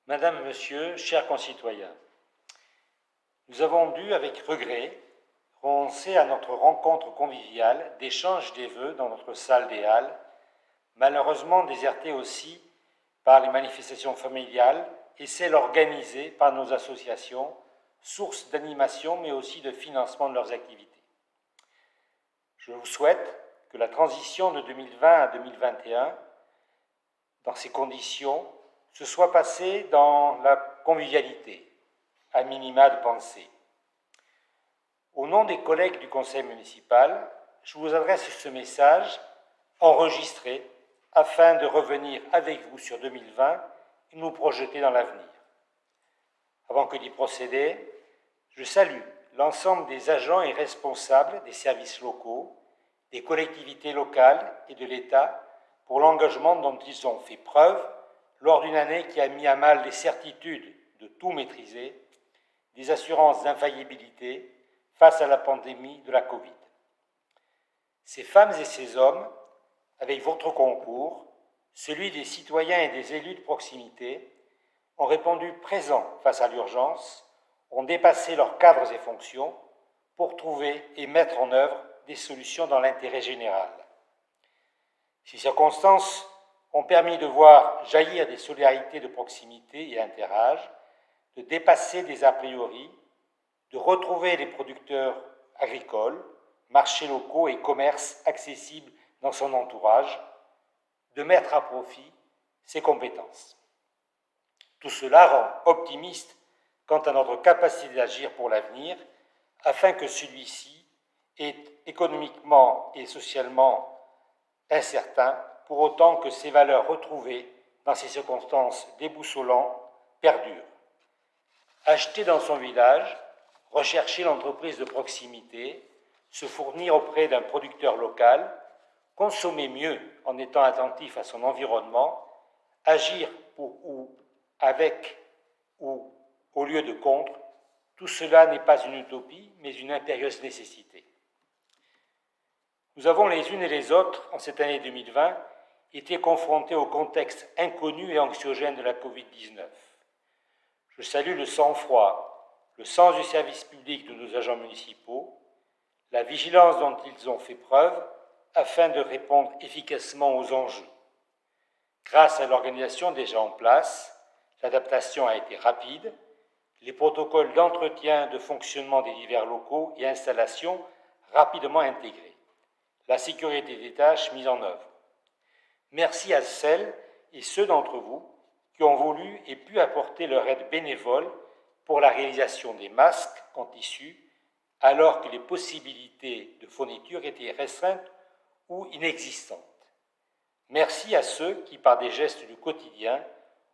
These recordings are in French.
Madame, Monsieur, chers concitoyens, nous avons dû, avec regret, renoncer à notre rencontre conviviale d'échange des vœux dans notre salle des Halles, malheureusement désertée aussi par les manifestations familiales et celles organisées par nos associations, sources d'animation mais aussi de financement de leurs activités. Je vous souhaite que la transition de 2020 à 2021, dans ces conditions, se soit passée dans la convivialité, à minima de pensée. Au nom des collègues du conseil municipal, je vous adresse ce message enregistré afin de revenir avec vous sur 2020 et nous projeter dans l'avenir. Avant que d'y procéder, je salue l'ensemble des agents et responsables des services locaux, des collectivités locales et de l'État pour l'engagement dont ils ont fait preuve lors d'une année qui a mis à mal les certitudes de tout maîtriser, des assurances d'infaillibilité face à la pandémie de la Covid. Ces femmes et ces hommes, avec votre concours, celui des citoyens et des élus de proximité, ont répondu présents face à l'urgence, ont dépassé leurs cadres et fonctions pour trouver et mettre en œuvre des solutions dans l'intérêt général. Ces circonstances ont permis de voir jaillir des solidarités de proximité et interâge, de dépasser des a priori, de retrouver les producteurs agricoles, marchés locaux et commerces accessibles dans son entourage, de mettre à profit ses compétences. Tout cela rend optimiste quant à notre capacité d'agir pour l'avenir, afin que celui-ci est économiquement et socialement incertain, pour autant que ses valeurs retrouvées dans ces circonstances déboussolantes perdurent. Acheter dans son village, rechercher l'entreprise de proximité, se fournir auprès d'un producteur local, consommer mieux en étant attentif à son environnement, agir pour ou avec ou au lieu de contre, tout cela n'est pas une utopie, mais une impérieuse nécessité. Nous avons les unes et les autres, en cette année 2020, été confrontés au contexte inconnu et anxiogène de la Covid-19. Je salue le sang-froid, le sens du service public de nos agents municipaux, la vigilance dont ils ont fait preuve afin de répondre efficacement aux enjeux. Grâce à l'organisation déjà en place, l'adaptation a été rapide, les protocoles d'entretien de fonctionnement des divers locaux et installations rapidement intégrés, la sécurité des tâches mise en œuvre. Merci à celles et ceux d'entre vous qui ont voulu et pu apporter leur aide bénévole pour la réalisation des masques en tissu, alors que les possibilités de fourniture étaient restreintes ou inexistantes. Merci à ceux qui, par des gestes du quotidien,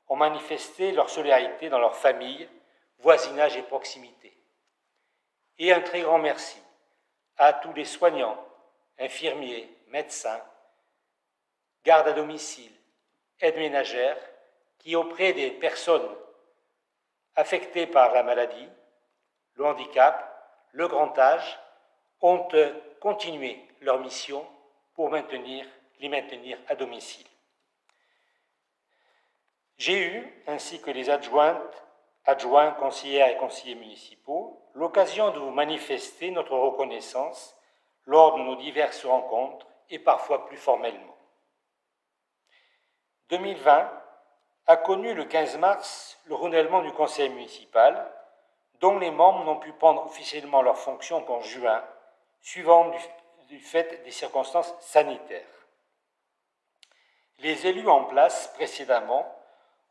ont manifesté leur solidarité dans leur famille, voisinage et proximité. Et un très grand merci à tous les soignants, infirmiers, médecins, gardes à domicile, aides ménagères, qui auprès des personnes affectées par la maladie, le handicap, le grand âge, ont continué leur mission pour les maintenir à domicile. J'ai eu, ainsi que les adjoints, conseillères et conseillers municipaux, l'occasion de vous manifester notre reconnaissance lors de nos diverses rencontres et parfois plus formellement. 2020 a connu le 15 mars le renouvellement du conseil municipal, dont les membres n'ont pu prendre officiellement leurs fonctions qu'en juin, suivant du fait des circonstances sanitaires. Les élus en place précédemment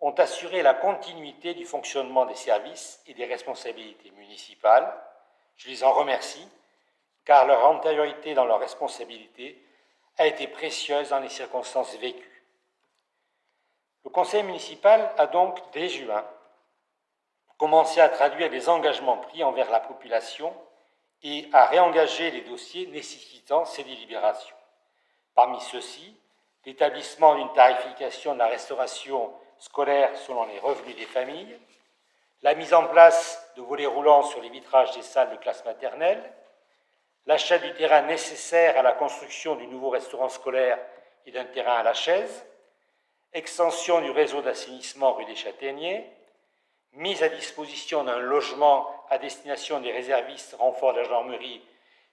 ont assuré la continuité du fonctionnement des services et des responsabilités municipales. Je les en remercie, car leur antériorité dans leurs responsabilités a été précieuse dans les circonstances vécues. Le conseil municipal a donc, dès juin, commencé à traduire les engagements pris envers la population et à réengager les dossiers nécessitant ces délibérations. Parmi ceux-ci, l'établissement d'une tarification de la restauration scolaire selon les revenus des familles, la mise en place de volets roulants sur les vitrages des salles de classe maternelle, l'achat du terrain nécessaire à la construction du nouveau restaurant scolaire et d'un terrain à la chaise, extension du réseau d'assainissement rue des Châtaigniers, mise à disposition d'un logement à destination des réservistes renforts de la gendarmerie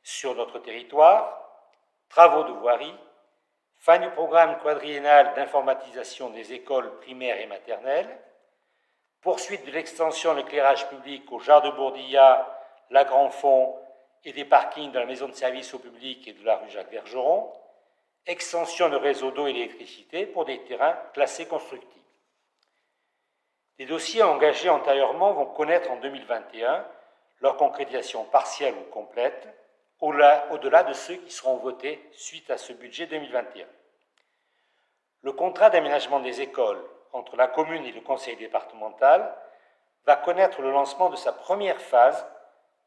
sur notre territoire, travaux de voirie, fin du programme quadriennal d'informatisation des écoles primaires et maternelles, poursuite de l'extension de l'éclairage public au Jardin de Bourdillat, la Grand Fond et des parkings de la maison de service au public et de la rue Jacques Vergeron, extension de réseau d'eau et d'électricité pour des terrains classés constructibles. Les dossiers engagés antérieurement vont connaître en 2021 leur concrétisation partielle ou complète, au-delà de ceux qui seront votés suite à ce budget 2021. Le contrat d'aménagement des écoles entre la commune et le conseil départemental va connaître le lancement de sa première phase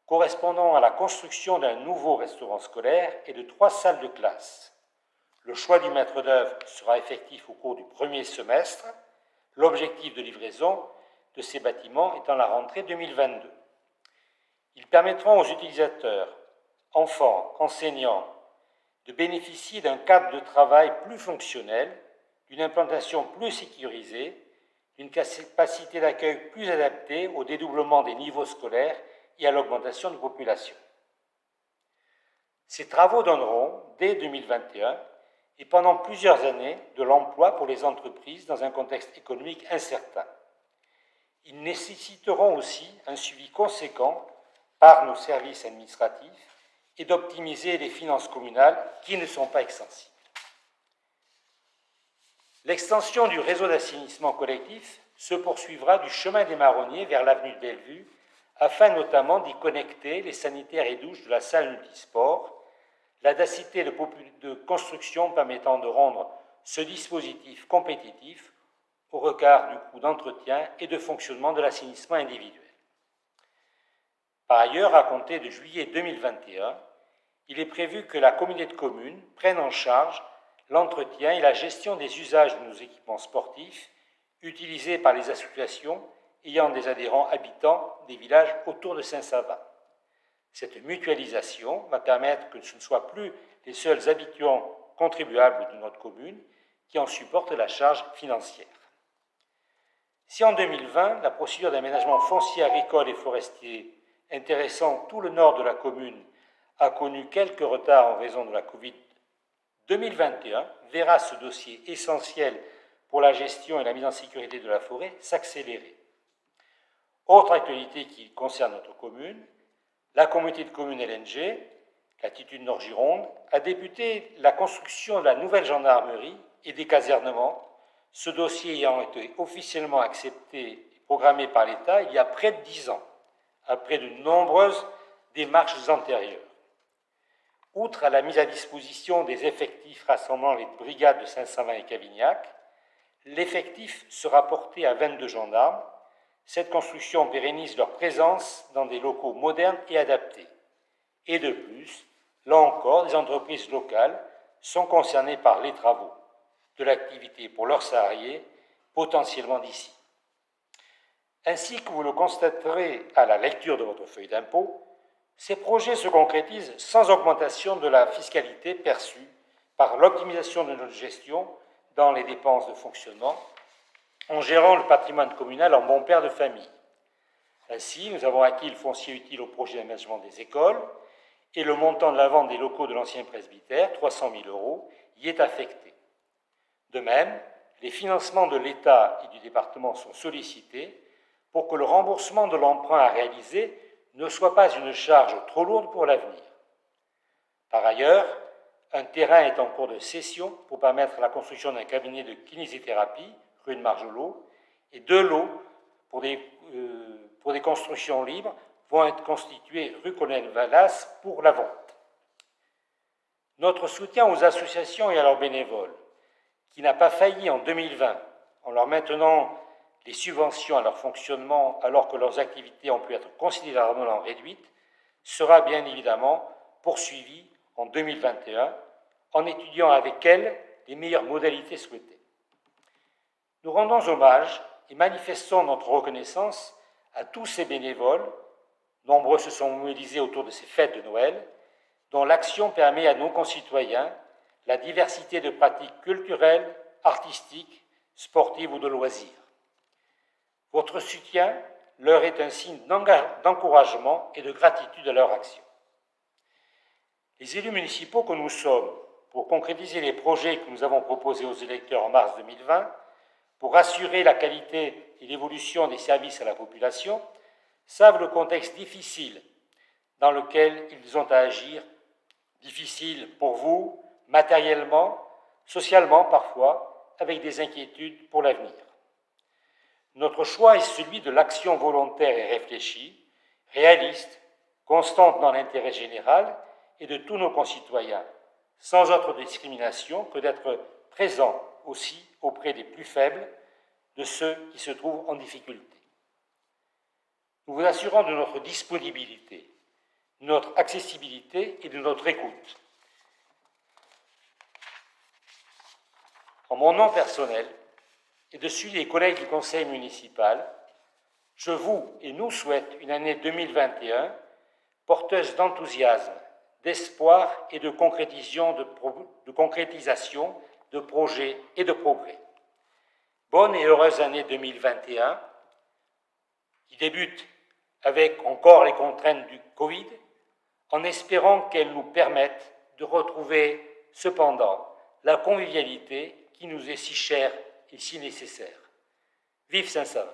correspondant à la construction d'un nouveau restaurant scolaire et de 3 salles de classe. Le choix du maître d'œuvre sera effectif au cours du premier semestre, l'objectif de livraison de ces bâtiments étant la rentrée 2022. Ils permettront aux utilisateurs, enfants, enseignants, de bénéficier d'un cadre de travail plus fonctionnel, d'une implantation plus sécurisée, d'une capacité d'accueil plus adaptée au dédoublement des niveaux scolaires et à l'augmentation de population. Ces travaux donneront, dès 2021, et pendant plusieurs années, de l'emploi pour les entreprises dans un contexte économique incertain. Ils nécessiteront aussi un suivi conséquent par nos services administratifs et d'optimiser les finances communales qui ne sont pas extensibles. L'extension du réseau d'assainissement collectif se poursuivra du chemin des Marronniers vers l'avenue de Bellevue, afin notamment d'y connecter les sanitaires et douches de la salle multisport, la densité de construction permettant de rendre ce dispositif compétitif au regard du coût d'entretien et de fonctionnement de l'assainissement individuel. Par ailleurs, à compter de juillet 2021, il est prévu que la communauté de communes prenne en charge l'entretien et la gestion des usages de nos équipements sportifs utilisés par les associations ayant des adhérents habitants des villages autour de Saint-Savin. Cette mutualisation va permettre que ce ne soient plus les seuls habitants contribuables de notre commune qui en supportent la charge financière. Si en 2020, la procédure d'aménagement foncier agricole et forestier intéressant tout le nord de la commune a connu quelques retards en raison de la Covid, 2021 verra ce dossier essentiel pour la gestion et la mise en sécurité de la forêt s'accélérer. Autre actualité qui concerne notre commune, la communauté de communes LNG, Latitude Nord Gironde, a débuté la construction de la nouvelle gendarmerie et des casernements, ce dossier ayant été officiellement accepté et programmé par l'État il y a près de 10 ans, après de nombreuses démarches antérieures. Outre la mise à disposition des effectifs rassemblant les brigades de Saint-Savin et Cavignac, l'effectif sera porté à 22 gendarmes. Cette construction pérennise leur présence dans des locaux modernes et adaptés. Et de plus, là encore, des entreprises locales sont concernées par les travaux de l'activité pour leurs salariés, potentiellement d'ici. Ainsi que vous le constaterez à la lecture de votre feuille d'impôt, ces projets se concrétisent sans augmentation de la fiscalité perçue par l'optimisation de notre gestion dans les dépenses de fonctionnement, en gérant le patrimoine communal en bon père de famille. Ainsi, nous avons acquis le foncier utile au projet d'aménagement des écoles et le montant de la vente des locaux de l'ancien presbytère, 300 000 €, y est affecté. De même, les financements de l'État et du département sont sollicités pour que le remboursement de l'emprunt à réaliser ne soit pas une charge trop lourde pour l'avenir. Par ailleurs, un terrain est en cours de cession pour permettre la construction d'un cabinet de kinésithérapie, rue de Marjolot, et 2 lots pour des constructions libres vont être constitués rue Colonel Vallas pour la vente. Notre soutien aux associations et à leurs bénévoles, qui n'a pas failli en 2020 en leur maintenant les subventions à leur fonctionnement alors que leurs activités ont pu être considérablement réduites, sera bien évidemment poursuivi en 2021 en étudiant avec elles les meilleures modalités souhaitées. Nous rendons hommage et manifestons notre reconnaissance à tous ces bénévoles, nombreux se sont mobilisés autour de ces fêtes de Noël, dont l'action permet à nos concitoyens la diversité de pratiques culturelles, artistiques, sportives ou de loisirs. Votre soutien leur est un signe d'encouragement et de gratitude à leur action. Les élus municipaux que nous sommes, pour concrétiser les projets que nous avons proposés aux électeurs en mars 2020, pour assurer la qualité et l'évolution des services à la population, savent le contexte difficile dans lequel ils ont à agir, difficile pour vous, matériellement, socialement parfois, avec des inquiétudes pour l'avenir. Notre choix est celui de l'action volontaire et réfléchie, réaliste, constante dans l'intérêt général et de tous nos concitoyens, sans autre discrimination que d'être présent aussi auprès des plus faibles, de ceux qui se trouvent en difficulté. Nous vous assurons de notre disponibilité, de notre accessibilité et de notre écoute. En mon nom personnel et de celui des collègues du Conseil municipal, je vous et nous souhaite une année 2021 porteuse d'enthousiasme, d'espoir et de concrétisation de projets et de progrès. Bonne et heureuse année 2021, qui débute avec encore les contraintes du Covid, en espérant qu'elle nous permette de retrouver cependant la convivialité qui nous est si chère et si nécessaire. Vive Saint-Savin!